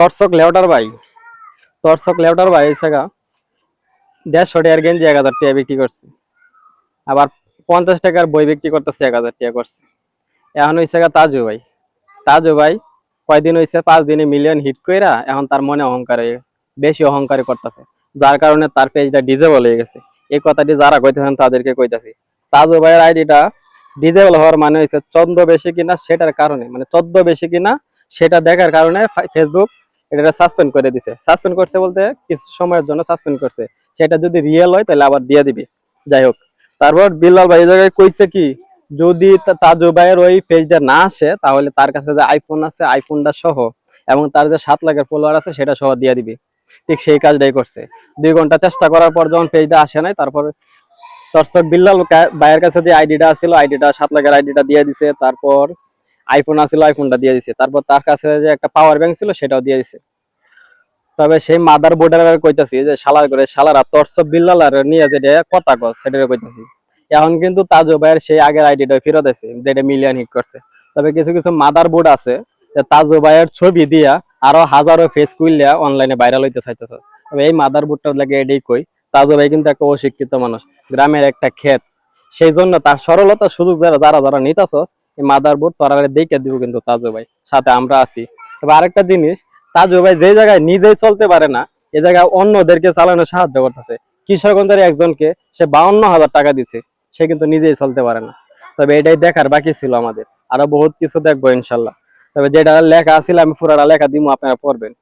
টর্চক লেউটার ভাই, টর্চক লেউটার ভাই এই জায়গা 150 টাকার গেঞ্জি 1000 টাকা বিক্রি করছে, আবার 50 টাকার বই বিক্রি করতেছে 1000 টাকা করছে। এখন হয়েছে তাজু ভাই, তাজু ভাই কয়দিন হয়েছে 5 দিনে মিলিয়ন হিট কইরা এখন তার মনে অহংকার হয়ে গেছে, বেশি অহংকারী করতেছে, যার কারণে তার পেজটা ডিজেবল হয়ে গেছে। এই কথাটি যারা কইতেছেন তাদেরকে কইতাছি, তাজু ভাইয়ের আইডিটা ডিজেবল হওয়ার মানে হচ্ছে চন্দ্র বেশি কিনা সেটার কারণে, মানে চোদ্দ বেশি কিনা সেটা দেখার কারণে ফেসবুক এটা সাসপেন্ড করে দিছে। সাসপেন্ড করছে বলতে কিছু সময়ের জন্য সাসপেন্ড করছে, সেটা যদি রিয়েল হয় তাহলে আবার দিয়ে দিবি। যাই হোক, তারপর বিল্লাল ভাই এই জায়গায় কইছে কি, যদি তাজু ভাইয়ের ওই পেজটা না আসে তাহলে তার কাছে যে আইফোন আছে আইফোনটা সহ এবং তার যে 7 লাখের ফলোয়ার আছে সেটা সহ দিয়ে দিবি। ঠিক সেই কাজটাই করছে। 2 ঘন্টা চেষ্টা করার পর যখন পেজটা আসে নাই, তারপর দর্শক বিল্লাল ভাইয়ের কাছে যে আইডিটা ছিল আইডিটা 7 লাখের আইডিটা দিয়ে দিছে, তারপর আইফোন আছিল আইফোনটা দিয়ে দিছে, তারপর তার কাছে যে একটা পাওয়ার ব্যাংক ছিল সেটাও দিয়ে দিছে। তবে সেই মাদার বোর্ডের কইতাছি যে শালার করে শালারা তর্স বিল্লাল আর নিয়ে যেটা কথা কস সেটা কইতাছি। এখন কিন্তু তাজু ভাইয়ের সেই আগের আইডিটা ফেরত আছে যেটা মিলিয়ন হিট করছে। তবে কিছু কিছু মাদার বোর্ড আছে যে তাজু ভাইয়ের ছবি দিয়া আরো হাজারো ফেস কুইলিয়া অনলাইনে ভাইরাল হইতে চাইতেছে। তবে এই মাদার বোর্ডটার লাগে এটাই কই, তাজু ভাই কিন্তু একটা অশিক্ষিত মানুষ, গ্রামের একটা ক্ষেত, সেই জন্য তার সরলতা সুযোগ যারা যারা যারা নিতাছস এই মাদার বোর্ড তোরা দেখে দিব কিন্তু তাজু ভাই সাথে আমরা আছি। তবে আরেকটা জিনিস, তাজু ভাই যে জায়গায় নিজেই চলতে পারে না এ জায়গায় অন্যদেরকে চালানো সাহায্য করতেছে। কিশোরগঞ্জের একজনকে সে 52,000 টাকা দিচ্ছে, সে কিন্তু নিজেই চলতে পারে না। তবে এটাই দেখার বাকি ছিল আমাদের, আরো বহুত কিছু দেখবো ইনশাল্লাহ। তবে যেটা লেখা আছিল আমি পুরাটা লেখা দিব, আপনারা পড়বেন।